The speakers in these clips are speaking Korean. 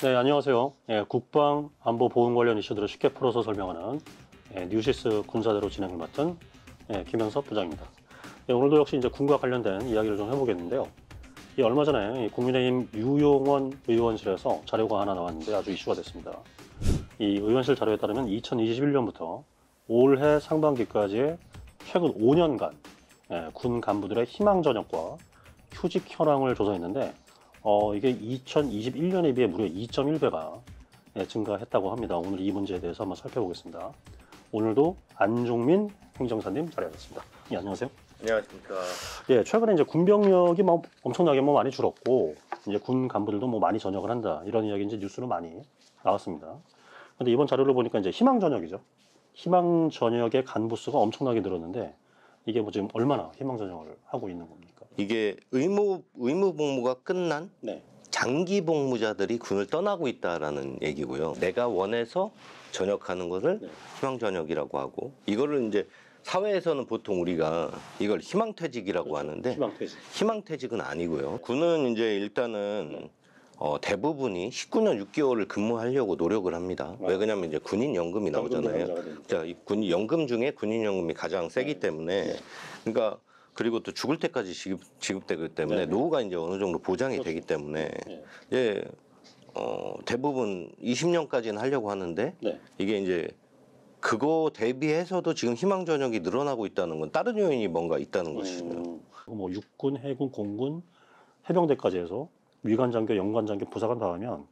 네, 안녕하세요. 국방, 안보, 보훈 관련 이슈들을 쉽게 풀어서 설명하는 뉴시스 군사대로 진행을 맡은 김현섭 부장입니다. 오늘도 역시 이제 군과 관련된 이야기를 좀 해보겠는데요. 얼마 전에 국민의힘 유용원 의원실에서 자료가 하나 나왔는데 아주 이슈가 됐습니다. 이 의원실 자료에 따르면 2021년부터 올해 상반기까지의 최근 5년간 군 간부들의 희망 전역과 휴직 현황을 조사했는데 이게 2021년에 비해 무려 2.1배가 증가했다고 합니다. 오늘 이 문제에 대해서 한번 살펴보겠습니다. 오늘도 안종민 행정사님 자리하셨습니다. 예, 안녕하세요. 안녕하십니까. 예, 최근에 이제 군병력이 엄청나게 많이 줄었고, 이제 군 간부들도 많이 전역을 한다. 이런 이야기 이제 뉴스로 많이 나왔습니다. 근데 이번 자료를 보니까 이제 희망 전역이죠. 희망 전역의 간부 수가 엄청나게 늘었는데, 이게 지금 얼마나 희망 전역을 하고 있는 겁니까? 이게 의무 복무가 끝난 네. 장기 복무자들이 군을 떠나고 있다라는 얘기고요. 내가 원해서 전역하는 것을 희망 전역이라고 하고, 이거를 이제 사회에서는 보통 우리가 이걸 희망퇴직이라고 하는데, 희망퇴직은 아니고요. 군은 이제 일단은 대부분이 19년 6개월을 근무하려고 노력을 합니다. 왜 그러냐면 이제 군인연금이 나오잖아요. 자, 이 군연금 중에 군인연금이 가장 세기 때문에, 그러니까 그리고 또 죽을 때까지 지급되기 때문에 노후가 이제 어느 정도 보장이 되기 때문에 이제 대부분 20년까지는 하려고 하는데 이게 이제 그거 대비해서도 지금 희망 전역이 늘어나고 있다는 건 다른 요인이 뭔가 있다는 것이죠. 뭐 육군, 해군, 공군, 해병대까지 해서 위관장교, 연관장교, 부사관 다 하면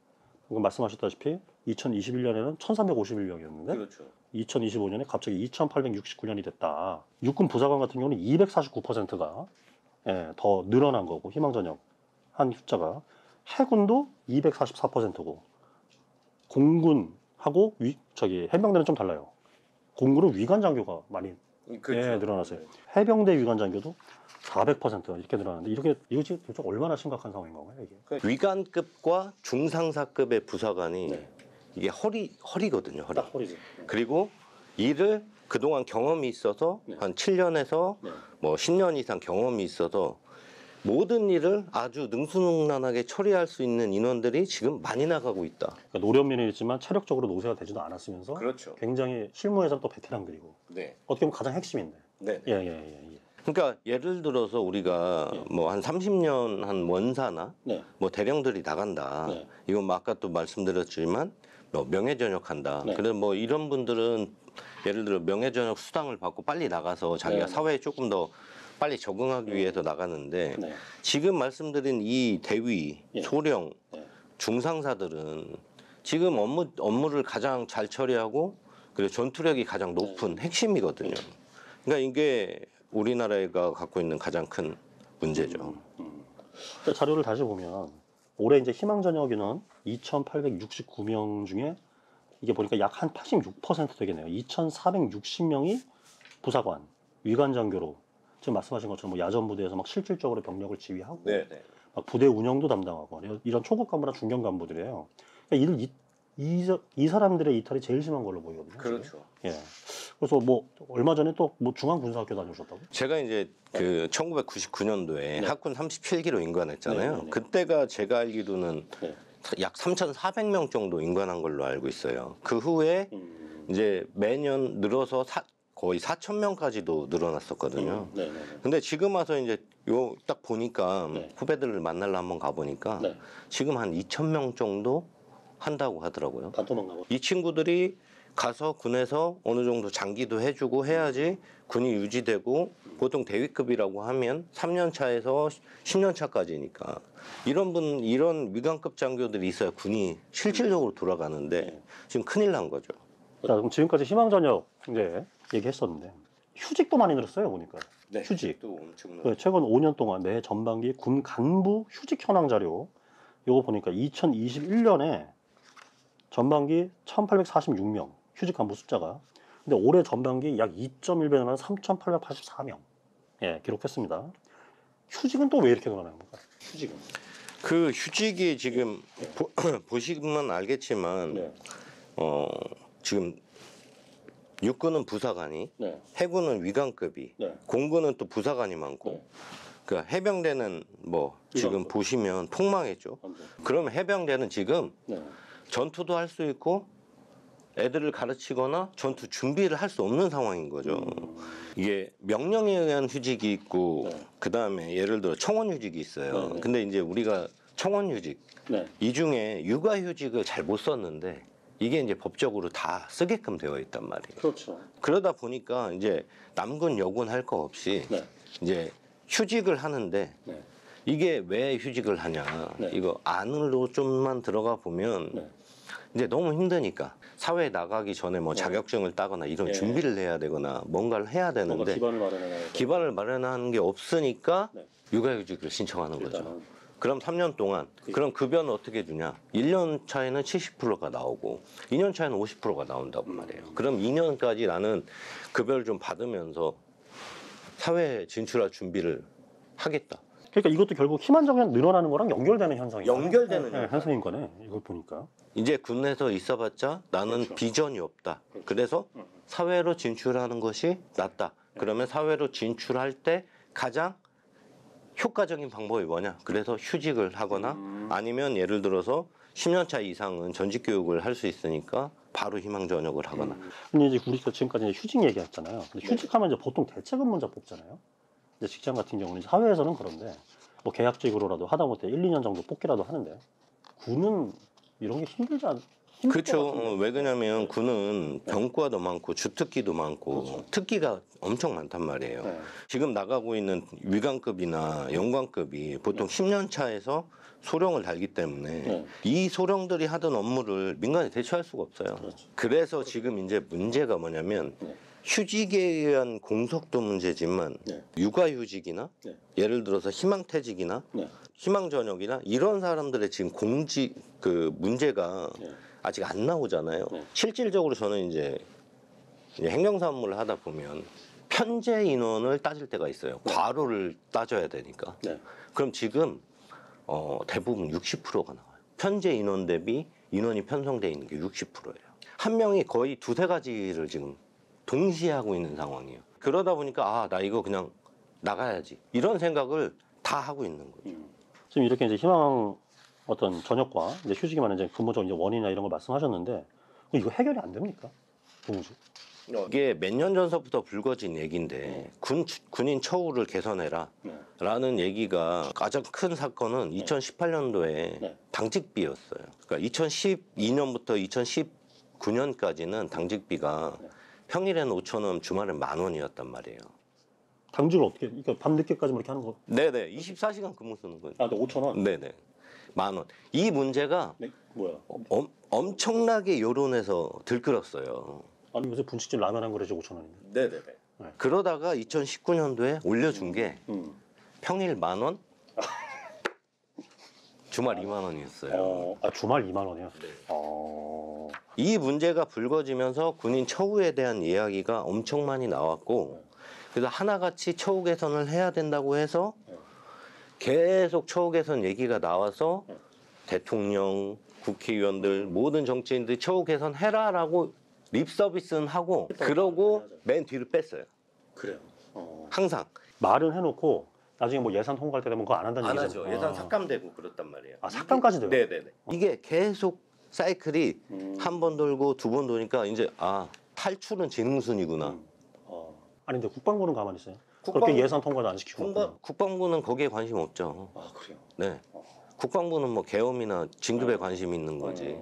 말씀하셨다시피 2021년에는 1351명이었는데 그렇죠. 2025년에 갑자기 2869년이 됐다. 육군 부사관 같은 경우는 249%가 더 늘어난 거고 희망 전역 한 숫자가 해군도 244%고 공군하고 해병대는 좀 달라요. 공군은 위관장교가 많이 늘어났어요. 해병대 위관장교도 400% 이렇게 늘어났는데 이거 지금 얼마나 심각한 상황인 건가요, 이게? 위관급과 중상사급의 부사관이 이게 허리거든요, 허리. 딱 허리죠. 그리고 일을 그동안 경험이 있어서 한 7년에서 뭐 10년 이상 경험이 있어서 모든 일을 아주 능수능란하게 처리할 수 있는 인원들이 지금 많이 나가고 있다. 그러니까 노련미는 있지만 체력적으로 노쇠가 되지도 않았으면서 그렇죠. 굉장히 실무에서는 또 베테랑들이고 어떻게 보면 가장 핵심인데. 예. 그러니까 예를 들어서 우리가 뭐 한 30년 한 원사나 뭐 대령들이 나간다. 이건 뭐 아까 또 말씀드렸지만 뭐 명예전역한다. 그래서 뭐 이런 분들은 예를 들어 명예전역 수당을 받고 빨리 나가서 자기가 사회에 조금 더 빨리 적응하기 위해서 나가는데 지금 말씀드린 이 대위, 소령, 중상사들은 지금 업무를 가장 잘 처리하고 그리고 전투력이 가장 높은 핵심이거든요. 그러니까 이게 우리나라가 갖고 있는 가장 큰 문제죠. 자료를 다시 보면 올해 이제 희망 전역인원 2,869명 중에 이게 보니까 약 한 86% 되겠네요. 2,460명이 부사관, 위관장교로 지금 말씀하신 것처럼 뭐 야전부대에서 막 실질적으로 병력을 지휘하고 막 부대 운영도 담당하고 이런 초급 간부나 중견 간부들이에요. 그러니까 이 사람들의 이탈이 제일 심한 걸로 보이거든요. 그렇죠. 예. 그래서 뭐 얼마 전에 또 뭐 중앙군사학교 다녀오셨다고? 제가 이제 그 1999년도에 학군 37기로 임관했잖아요. 그때가 제가 알기로는 약 3,400명 정도 임관한 걸로 알고 있어요. 그 후에 이제 매년 늘어서 거의 4,000명까지도 늘어났었거든요. 근데 지금 와서 이제 딱 보니까 후배들을 만나러 한번 가보니까 지금 한 2,000명 정도 한다고 하더라고요. 반토막 나고. 이 친구들이 가서 군에서 어느 정도 장기도 해주고 해야지 군이 유지되고 보통 대위급이라고 하면 3년 차에서 10년 차까지니까 이런 위관급 장교들이 있어야 군이 실질적으로 돌아가는데 지금 큰일 난 거죠. 자, 그럼 지금까지 희망 전역 이제 얘기했었는데 휴직도 많이 늘었어요, 보니까. 휴직. 최근 5년 동안 매 전반기 군 간부 휴직 현황 자료 요거 보니까 2021년에 전반기 1,846명 휴직 간부 숫자가. 근데 올해 전반기 약 2.1배 늘어난 3,884명 기록했습니다. 휴직은 또 왜 이렇게 늘어나는 건가요? 휴직은? 그 휴직이 지금 보시면 알겠지만 지금 육군은 부사관이 해군은 위관급이 공군은 또 부사관이 많고 그러니까 해병대는 뭐 지금 거. 보시면 폭망했죠. 그러면 해병대는 지금 네. 전투도 할 수 있고 애들을 가르치거나 전투 준비를 할 수 없는 상황인 거죠. 이게 명령에 의한 휴직이 있고 네. 그다음에 예를 들어 청원 휴직이 있어요. 네, 네. 근데 이제 우리가 청원 휴직 네. 이 중에 육아 휴직을 잘 못 썼는데 이게 이제 법적으로 다 쓰게끔 되어 있단 말이에요. 그렇죠. 그러다 보니까 이제 남군 여군 할 거 없이 네. 이제 휴직을 하는데 네. 이게 왜 휴직을 하냐 네. 이거 안으로 좀만 들어가 보면 네. 이제 너무 힘드니까 사회에 나가기 전에 뭐 네. 자격증을 따거나 이런 네. 준비를 해야 되거나 뭔가를 해야 뭔가 되는데 기반을 마련해야 기반을 마련하는 게 없으니까 네. 육아휴직을 신청하는 거죠. 일단은 그럼 3년 동안 그럼 급여는 어떻게 주냐? 1년 차에는 70%가 나오고 2년 차에는 50%가 나온다고 말이에요. 그럼 2년까지 나는 급여를 좀 받으면서 사회에 진출할 준비를 하겠다. 그러니까 이것도 결국 희망적으로 늘어나는 거랑 연결되는 현상이에요. 연결되는 네, 현상인 거네. 이걸 보니까. 이제 군에서 있어봤자 나는 그렇죠. 비전이 없다. 그래서 사회로 진출하는 것이 낫다. 그러면 사회로 진출할 때 가장 효과적인 방법이 뭐냐? 그래서 휴직을 하거나 아니면 예를 들어서 10년 차 이상은 전직 교육을 할 수 있으니까 바로 희망 전역을 하거나. 근데 이제 우리가 지금까지 이제 휴직 얘기했잖아요. 근데 휴직하면 이제 보통 대책은 먼저 뽑잖아요. 이제 직장 같은 경우는 이제 사회에서는 그런데 뭐 계약직으로라도 하다못해 1, 2년 정도 뽑기라도 하는데 군은 이런 게 힘들 것 그렇죠. 같은데. 왜 그러냐면 군은 병과도 많고 주특기도 많고 그렇죠. 특기가 엄청 많단 말이에요. 네. 지금 나가고 있는 위관급이나 영관급이 보통 10년 차에서 소령을 달기 때문에 네. 이 소령들이 하던 업무를 민간이 대처할 수가 없어요. 그렇죠. 그래서 지금 이제 문제가 뭐냐면 네. 휴직에 의한 공석도 문제지만 네. 육아휴직이나 네. 예를 들어서 희망퇴직이나 네. 희망전역이나 이런 사람들의 지금 공직 그 문제가 네. 아직 안 나오잖아요. 네. 실질적으로 저는 이제 행정사 업무를 하다 보면 편제 인원을 따질 때가 있어요. 과로를 따져야 되니까. 네. 그럼 지금 대부분 60%가 나와요. 편제 인원 대비 인원이 편성되어 있는 게 60%예요. 한 명이 거의 두세 가지를 지금 동시에 하고 있는 상황이에요. 그러다 보니까 아, 나 이거 그냥 나가야지. 이런 생각을 다 하고 있는 거죠. 지금 이렇게 이제 희망 어떤 전역과 이제 휴직이 많은 이제 근본적 이제 원인이나 이런 걸 말씀하셨는데 이거 해결이 안 됩니까? 동시. 이게 몇 년 전서부터 불거진 얘기인데 군인 처우를 개선해라 네. 라는 얘기가 가장 큰 사건은 2018년도에 네. 당직비였어요. 그러니까 2012년부터 2019년까지는 당직비가 네. 평일에는 5,000원, 주말엔 10,000원이었단 말이에요. 당직을 어떻게? 그러니까 밤 늦게까지 뭐 이렇게 하는 거? 네네, 24시간 근무 쓰는 거죠. 아, 근데 5,000원. 네네, 10,000원. 이 문제가 네? 뭐야? 엄청나게 여론에서 들끓었어요. 아니 요새 분식집 라면 한 그릇이 5,000원인데. 네네네. 그러다가 2019년도에 올려준 게 평일 10,000원, 주말 20,000원이었어요. 아 주말 2만 원이요? 네. 네. 이 문제가 불거지면서 군인 처우에 대한 이야기가 엄청 많이 나왔고, 그래서 하나같이 처우 개선을 해야 된다고 해서 계속 처우 개선 얘기가 나와서 대통령, 국회의원들, 모든 정치인들이 처우 개선해라라고 립 서비스는 하고, 그러고 맨 뒤로 뺐어요. 그래요. 항상. 말은 해놓고 나중에 뭐 예산 통과할 때 되면 그거 안 한다는 안 얘기죠. 하죠. 예산 삭감되고 그렇단 말이에요. 아 삭감까지 돼요? 네네네. 이게 계속 사이클이 한 번 돌고 두 번 도니까 이제 탈출은 재능순이구나. 아니 근데 국방부는 가만히 있어요? 국방- 그렇게 예산 통과도 안 시키고. 국방부는 거기에 관심 없죠. 아 그래요. 네. 국방부는 뭐 계엄이나 진급에 관심 있는 거지.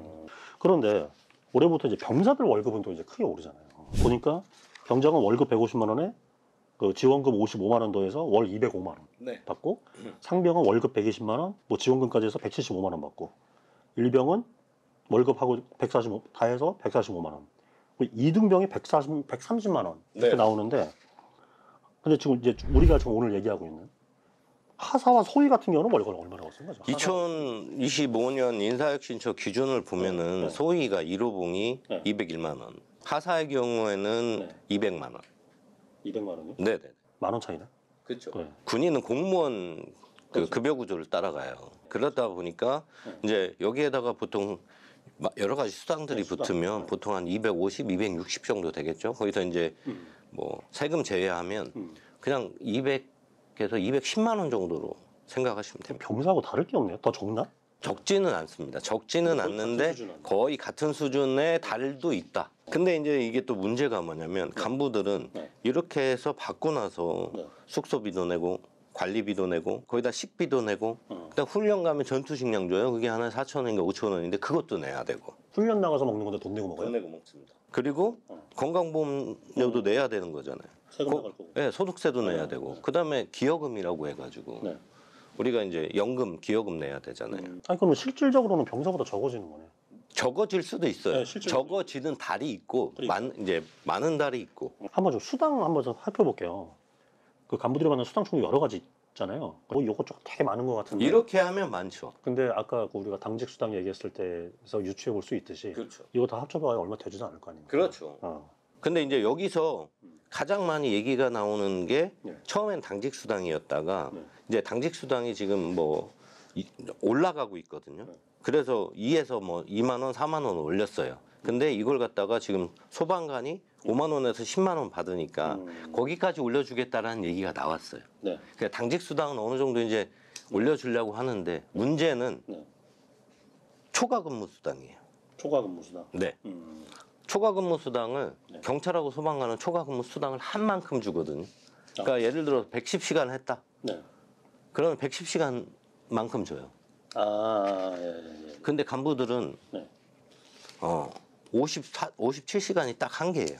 그런데 올해부터 이제 병사들 월급은 또 이제 크게 오르잖아요. 보니까 병장은 월급 150만 원에 그 지원금 55만 원 더해서 월 205만 원 네. 받고, 상병은 월급 120만 원, 뭐 지원금까지 해서 175만 원 받고, 일병은 월급하고 145 다 해서 145만 원. 2등병이 130만 원 이렇게 네. 나오는데, 근데 지금 이제 우리가 지금 오늘 얘기하고 있는 하사와 소위 같은 경우는 월급을 얼마라고 쓴 거죠? 2025년 인사혁신처 기준을 보면은 네. 소위가 1호봉이 네. 201만 원. 하사의 경우에는 네. 200만 원. 200만 원이요? 네네. 만 원 차이네. 그렇죠. 네. 군인은 공무원 그 그렇죠. 급여 구조를 따라가요. 그러다 보니까 이제 여기에다가 보통 여러 가지 수당들이 네, 수당. 붙으면 네. 보통 한 250, 260 정도 되겠죠. 거기서 이제 뭐 세금 제외하면 그냥 200 200에서 210만 원 정도로 생각하시면 됩니다. 병사하고 다를 게 없네요. 더 적나? 적지는 않습니다. 적지는 거의 않는데 같은 수준 아니에요? 거의 같은 수준의 달도 있다. 근데 이제 이게 또 문제가 뭐냐면 간부들은 네. 이렇게 해서 받고 나서 네. 숙소비도 내고 관리비도 내고 거기다 식비도 내고 그다음 훈련 가면 전투식량 줘요. 그게 하나에 4,000원인가 5,000원인데 그것도 내야 되고. 훈련 나가서 먹는 건데 돈 내고 먹어요? 내고 먹습니다. 그리고 건강보험료도 내야 되는 거잖아요. 세금 나갈 거고. 네, 소득세도 내야 네. 되고. 그다음에 기여금이라고 해가지고 네. 우리가 이제 연금, 기여금 내야 되잖아요. 아니 그러면 실질적으로는 병사보다 적어지는 거네. 적어질 수도 있어요. 네, 실제로. 적어지는 달이 있고 그러니까. 이제 많은 달이 있고. 한번 좀 수당 한번 좀 살펴볼게요. 그 간부들이 받는 수당 종류 여러 가지 있잖아요. 요거 좀 되게 많은 것 같은데. 이렇게 하면 많죠. 근데 아까 그 우리가 당직 수당 얘기했을 때에서 유추해 볼 수 있듯이 그렇죠. 이거 다 합쳐봐야 얼마 되지도 않을 거 아닙니까? 그렇죠. 근데 이제 여기서 가장 많이 얘기가 나오는 게 네. 처음엔 당직 수당이었다가 네. 이제 당직 수당이 지금 뭐 올라가고 있거든요. 네. 그래서 2에서 뭐 2만 원, 4만 원 올렸어요. 근데 이걸 갖다가 지금 소방관이 5만 원에서 10만 원 받으니까 거기까지 올려주겠다라는 얘기가 나왔어요. 네. 그러니까 당직 수당은 어느 정도 이제 올려주려고 하는데 문제는 네. 초과 근무 수당이에요. 초과 근무 수당. 네. 초과 근무 수당을 네. 경찰하고 소방관은 초과 근무 수당을 한 만큼 주거든요. 그러니까 예를 들어 110시간 했다. 네. 그러면 110시간만큼 줘요. 예. 근데 간부들은 네. 57시간이 딱 한계예요.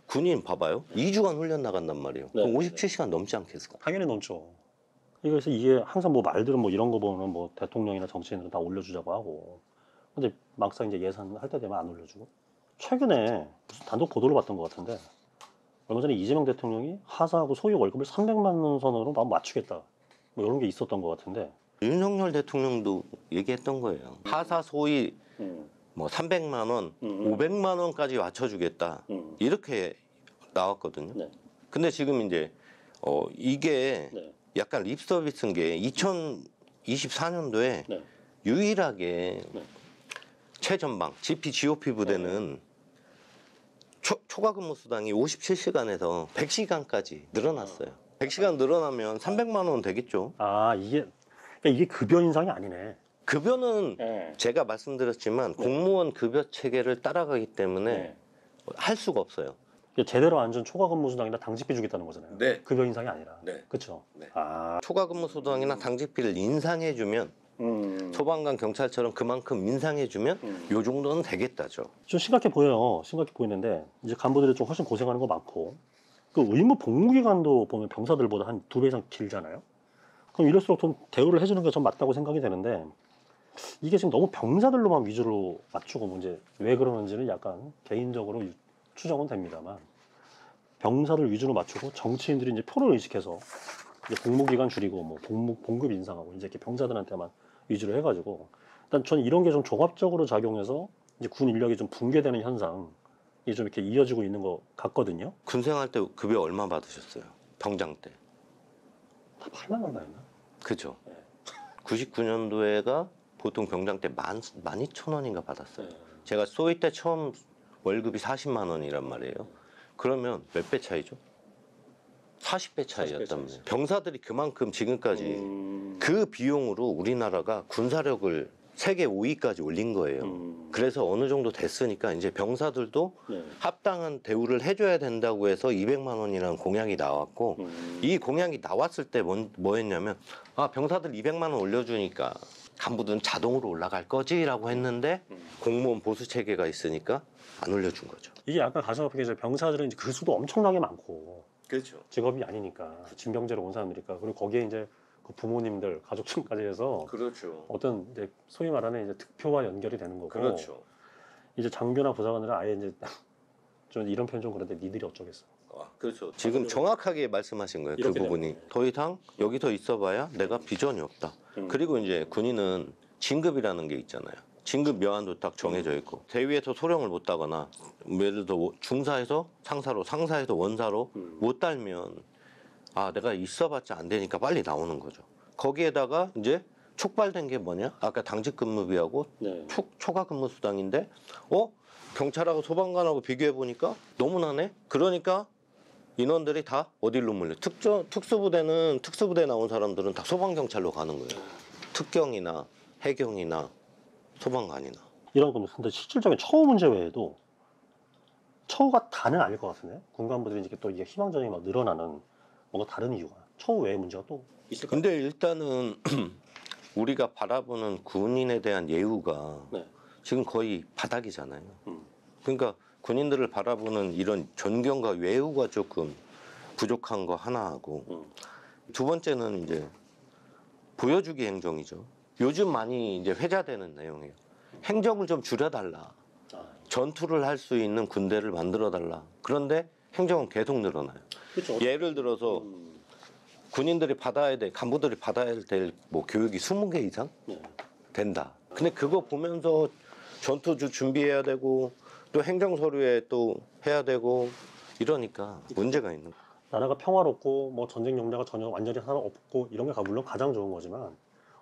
군인 봐봐요. 2주간 훈련 나간단 말이에요. 네. 그럼 57시간 넘지 않겠을까? 당연히 넘죠. 그래서 이게 항상 뭐 말들은 뭐 이런 거 보면 뭐 대통령이나 정치인들은 다 올려주자고 하고, 근데 막상 이제 예산할 때 되면 안 올려주고. 최근에 무슨 단독 보도를 봤던 것 같은데, 얼마 전에 이재명 대통령이 하사하고 소위 월급을 300만 원 선으로 막 맞추겠다, 뭐 이런 게 있었던 것 같은데. 윤석열 대통령도 얘기했던 거예요. 하사 소위 뭐 300만 원, 500만 원까지 맞춰주겠다. 이렇게 나왔거든요. 네. 근데 지금 이제 이게 네. 약간 립 서비스인 게 2024년도에 네. 유일하게 네. 최전방 GP, GOP 부대는 초과 근무 수당이 57시간에서 100시간까지 늘어났어요. 100시간 늘어나면 300만 원 되겠죠. 그러니까 이게 급여 인상이 아니네. 급여는 네. 제가 말씀드렸지만 공무원 급여 체계를 따라가기 때문에 네. 할 수가 없어요. 이게 제대로 안 준 초과 근무 수당이나 당직비 주겠다는 거잖아요. 네. 급여 인상이 아니라. 네. 그렇죠. 네. 아. 초과 근무 수당이나 당직비를 인상해주면 소방관 경찰처럼 그만큼 인상해주면 요 정도는 되겠다죠. 좀 심각해 보여요. 심각해 보이는데 이제 간부들이 좀 훨씬 고생하는 거 많고, 그 의무 복무 기간도 보면 병사들보다 한 2배 이상 길잖아요. 그럼 이럴수록 좀 대우를 해주는 게 전 맞다고 생각이 되는데, 이게 지금 너무 병사들로만 위주로 맞추고 문제 왜 그러는지는 약간 개인적으로 추정은 됩니다만, 병사들 위주로 맞추고 정치인들이 이제 표를 의식해서 이제 복무 기간 줄이고 뭐 봉급 인상하고 이제 이렇게 병사들한테만 위주로 해가지고, 일단 전 이런 게 좀 종합적으로 작용해서 이제 군 인력이 좀 붕괴되는 현상이 좀 이렇게 이어지고 있는 것 같거든요. 군생활 때 급여 얼마 받으셨어요? 병장 때. 다 8만 원 나였나? 그죠. 네. 99년도에가 보통 병장 때 12,000원인가 받았어요. 네. 제가 소위 때 처음 월급이 40만 원이란 말이에요. 그러면 몇 배 차이죠? 40배 차이였단 말이에요. 병사들이 그만큼 지금까지 그 비용으로 우리나라가 군사력을 세계 5위까지 올린 거예요. 그래서 어느 정도 됐으니까 이제 병사들도 네. 합당한 대우를 해줘야 된다고 해서 200만 원이라는 공약이 나왔고, 이 공약이 나왔을 때 뭐 했냐면, 병사들 200만 원 올려주니까 간부들은 자동으로 올라갈 거지라고 했는데 공무원 보수 체계가 있으니까 안 올려준 거죠. 이게 약간 가슴 아프게 이제 병사들은 이제 그 수도 엄청나게 많고 그렇죠. 직업이 아니니까 진병제로 온 사람들이니까, 그리고 거기에 이제 그 부모님들 가족층까지 해서 그렇죠. 어떤 이제 소위 말하는 이제 득표와 연결이 되는 거고, 그렇죠. 이제 장교나 부사관들은 아예 이제 좀 이런 표현 좀 그런데 니들이 어쩌겠어. 그렇죠. 지금 정확하게 말씀하신 거예요. 그 이렇게 부분이. 되는 거예요. 더 이상 여기서 있어봐야 내가 비전이 없다. 그리고 이제 군인은 진급이라는 게 있잖아요. 진급 묘안도 딱 정해져 있고, 대위에서 소령을 못 따거나 예를 들어 중사에서 상사로, 상사에서 원사로 못 달면 내가 있어봤자 안 되니까 빨리 나오는 거죠. 거기에다가 이제 촉발된 게 뭐냐? 아까 당직 근무비하고 네. 초과 근무 수당인데 경찰하고 소방관하고 비교해 보니까 너무나네. 그러니까 인원들이 다 어디로 몰려? 특수부대는 특수부대 나온 사람들은 다 소방경찰로 가는 거예요. 특경이나 해경이나 소방관이나. 이런 거 근데 실질적인 처우 문제 외에도 처우가 다는 아닐 것 같은데 군간부들이 이제 또 이게 희망전이 막 늘어나는 뭔가 다른 이유가 처우 외의 문제가 또 있을까요? 근데 일단은 우리가 바라보는 군인에 대한 예우가 네. 지금 거의 바닥이잖아요. 그러니까 군인들을 바라보는 이런 존경과 외우가 조금 부족한 거 하나하고 두 번째는 이제 보여주기 행정이죠. 요즘 많이 이제 회자되는 내용이에요. 행정을 좀 줄여달라. 전투를 할 수 있는 군대를 만들어달라. 그런데 행정은 계속 늘어나요. 그렇죠. 예를 들어서 군인들이 받아야 될, 간부들이 받아야 될 뭐 교육이 20개 이상 네. 된다. 근데 그거 보면서 전투 준비해야 되고 또 행정 서류에 또 해야 되고 이러니까 문제가 있는 거예요. 나라가 평화롭고 뭐 전쟁 용례가 전혀 완전히 하나 없고 이런 게 물론 가장 좋은 거지만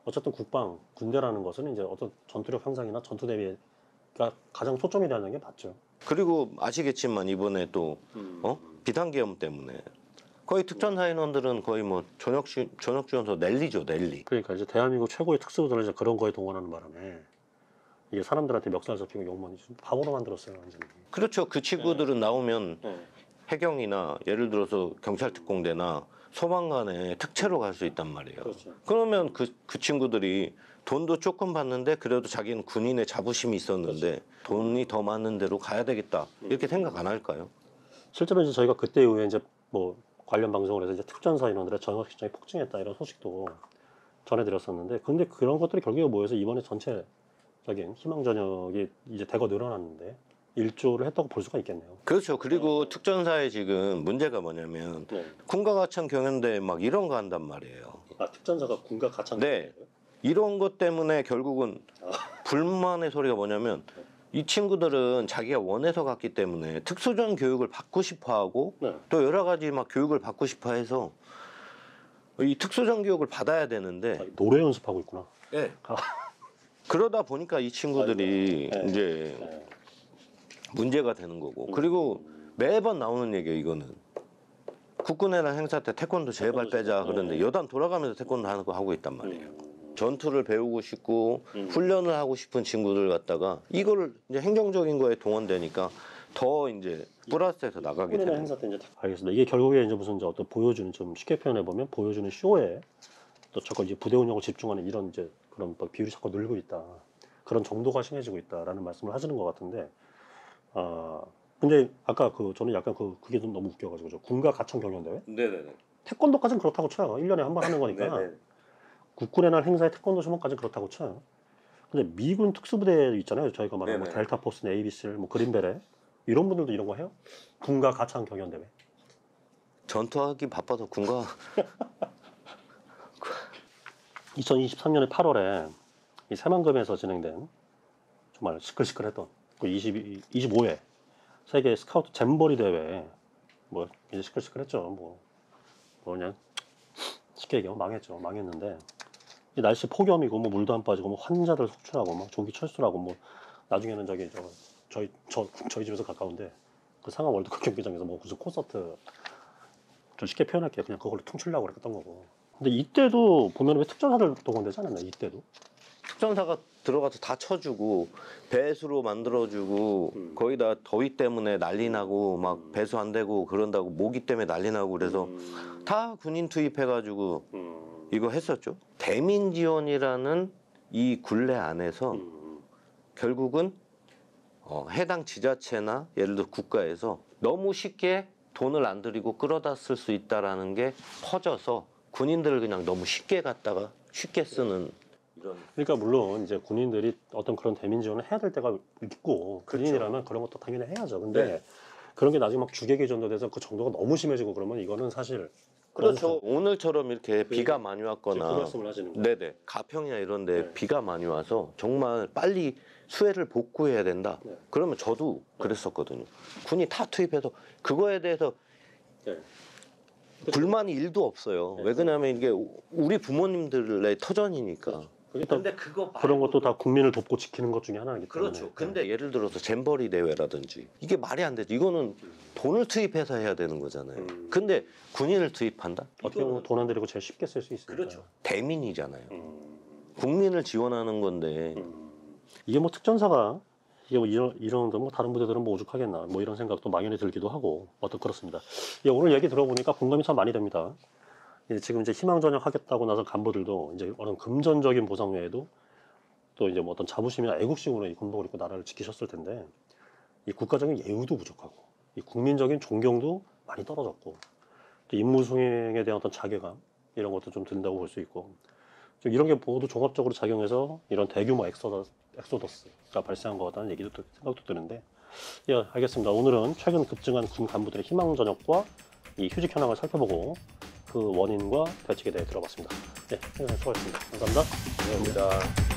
어쨌든 국방 군대라는 것은 이제 어떤 전투력 향상이나 전투 대비가 가장 초점이 되는 게 맞죠. 그리고 아시겠지만 이번에 또 비상계엄 때문에 거의 특전사 인원들은 거의 뭐 전역 지원서 넬리죠, 넬리. 그러니까 이제 대한민국 최고의 특수부대를 이제 그런 거에 동원하는 바람에 이게 사람들한테 멱살 잡히고 욕만 바보로 만들었어요 완전히. 그렇죠. 그 친구들은 나오면 해경이나 예를 들어서 경찰특공대나 소방관에 특채로 갈 수 있단 말이에요. 그렇죠. 그러면 그 친구들이 돈도 조금 받는데 그래도 자기는 군인의 자부심이 있었는데 돈이 더 많은 데로 가야 되겠다 이렇게 생각 안 할까요? 실제로 이제 저희가 그때 이후에 이제 뭐 관련 방송을 해서 이제 특전사 인원들의 전역 실정이 폭증했다 이런 소식도 전해드렸었는데 근데 그런 것들이 결국에 모여서 이번에 전체적인 희망 전역이 이제 대거 늘어났는데 일조를 했다고 볼 수가 있겠네요. 그렇죠. 그리고 특전사에 지금 문제가 뭐냐면 군가 가천 경연대 막 이런 거 한단 말이에요. 아 특전사가 군가 가창. 네. 이런 것 때문에 결국은 불만의 소리가 뭐냐면 이 친구들은 자기가 원해서 갔기 때문에 특수전 교육을 받고 싶어하고 또 여러 가지 막 교육을 받고 싶어해서 이 특수전 교육을 받아야 되는데 노래 연습하고 있구나. 네. 그러다 보니까 이 친구들이 이제 문제가 되는 거고 그리고 매번 나오는 얘기예요. 이거는 국군의날 행사 때 태권도 제발 빼자 그런데 여단 돌아가면서 태권도 하는 거 하고 있단 말이에요. 전투를 배우고 싶고 훈련을 하고 싶은 친구들 갖다가 이거를 이제 행정적인 거에 동원되니까 더 이제 플러스해서 나가게 되는. 행사 때 이제 알겠습니다. 이게 결국에 이제 무슨 이제 어떤 보여주는 좀 쉽게 표현해 보면 보여주는 쇼에 또 자꾸 이제 부대 운영을 집중하는 이런 이제 그런 비율이 자꾸 늘고 있다. 그런 정도가 심해지고 있다라는 말씀을 하시는 것 같은데. 근데 아까 저는 약간 그게 좀 너무 웃겨가지고 군가 가천 경연대회? 네네네. 태권도까지는 그렇다고 쳐요. 1년에 한 번 하는 거니까. 네네. 국군의 날 행사에 태권도 시범까지는 그렇다고 쳐요. 근데 미군 특수부대 있잖아요. 저희가 말하는 뭐 델타 포스, 네이비실, 뭐 그린베레 이런 분들도 이런 거 해요? 군가 가천 경연대회. 전투하기 바빠서 군가 2023년에 8월에 이 새만금에서 진행된 정말 시끌시끌했던 그 25회 세계 스카우트 잼버리 대회 뭐 이제 시끌시끌했죠. 그냥 쉽게 얘기하면 망했죠. 망했는데 이 날씨 폭염이고 뭐 물도 안 빠지고 뭐 환자들 속출하고 막 조기 철수라고 뭐 나중에는 저희 집에서 가까운데 그 상암 월드컵 경기장에서 뭐 무슨 콘서트 좀 쉽게 표현할게요. 그냥 그걸로 퉁치려고 그랬던 거고. 근데 이때도 보면 왜 특전사들 동원되지 않았나요? 이때도? 특전사가 들어가서 다 쳐주고 배수로 만들어주고 거기다 더위 때문에 난리 나고 막 배수 안 되고 그런다고 모기 때문에 난리 나고 그래서 다 군인 투입해가지고 이거 했었죠. 대민 지원이라는 이 굴레 안에서 결국은 해당 지자체나 예를 들어 국가에서 너무 쉽게 돈을 안 들이고 끌어다 쓸 수 있다라는 게 퍼져서 군인들을 그냥 너무 쉽게 갖다가 쉽게 쓰는 이런. 그러니까 물론 이제 군인들이 어떤 그런 대민 지원을 해야 될 때가 있고 군인이라면 그런 것도 당연히 해야죠. 근데 그런 게 나중에 막 주객이 전도돼서 그 정도가 너무 심해지고 그러면 이거는 사실 그렇죠. 오늘처럼 이렇게 비가 많이 그 왔거나 말씀을 하시는 거예요. 네네 가평이나 이런데 비가 많이 와서 정말 빨리 수해를 복구해야 된다. 그러면 저도 그랬었거든요. 군이 다 투입해서 그거에 대해서 불만이 일도 없어요. 왜 그러냐면 이게 우리 부모님들의 터전이니까. 일단 근데 그거 그런 것도 말고도- 다 국민을 돕고 지키는 것 중에 하나이기 때문에. 그렇죠. 근데 예를 들어서 잼버리 대회라든지 이게 말이 안 되죠. 이거는 돈을 투입해서 해야 되는 거잖아요. 근데 군인을 투입한다? 어떻게 보면 돈 안 들이고 제일 쉽게 쓸 수 있으니까. 그렇죠. 대민이잖아요. 음. 국민을 지원하는 건데 이게 뭐 특전사가 이게 뭐 이런 뭐 다른 부대들은 뭐 오죽하겠나 뭐 이런 생각도 막연히 들기도 하고 그렇습니다. 예, 오늘 얘기 들어보니까 공감이 참 많이 됩니다. 예, 지금 이제 희망 전역하겠다고 나서 간부들도 이제 어떤 금전적인 보상 외에도 또 이제 뭐 어떤 자부심이나 애국심으로 이 군복을 입고 나라를 지키셨을 텐데 이 국가적인 예우도 부족하고 이 국민적인 존경도 많이 떨어졌고 또 임무 수행에 대한 어떤 자괴감 이런 것도 좀 든다고 볼 수 있고 좀 이런 게 모두 종합적으로 작용해서 이런 대규모 엑소더스가 발생한 것 같다는 얘기도 생각도 드는데 예, 알겠습니다. 오늘은 최근 급증한 군 간부들의 희망 전역과 이 휴직 현황을 살펴보고 그 원인과 대책에 대해 들어봤습니다. 네, 수고하셨습니다. 감사합니다. 감사합니다.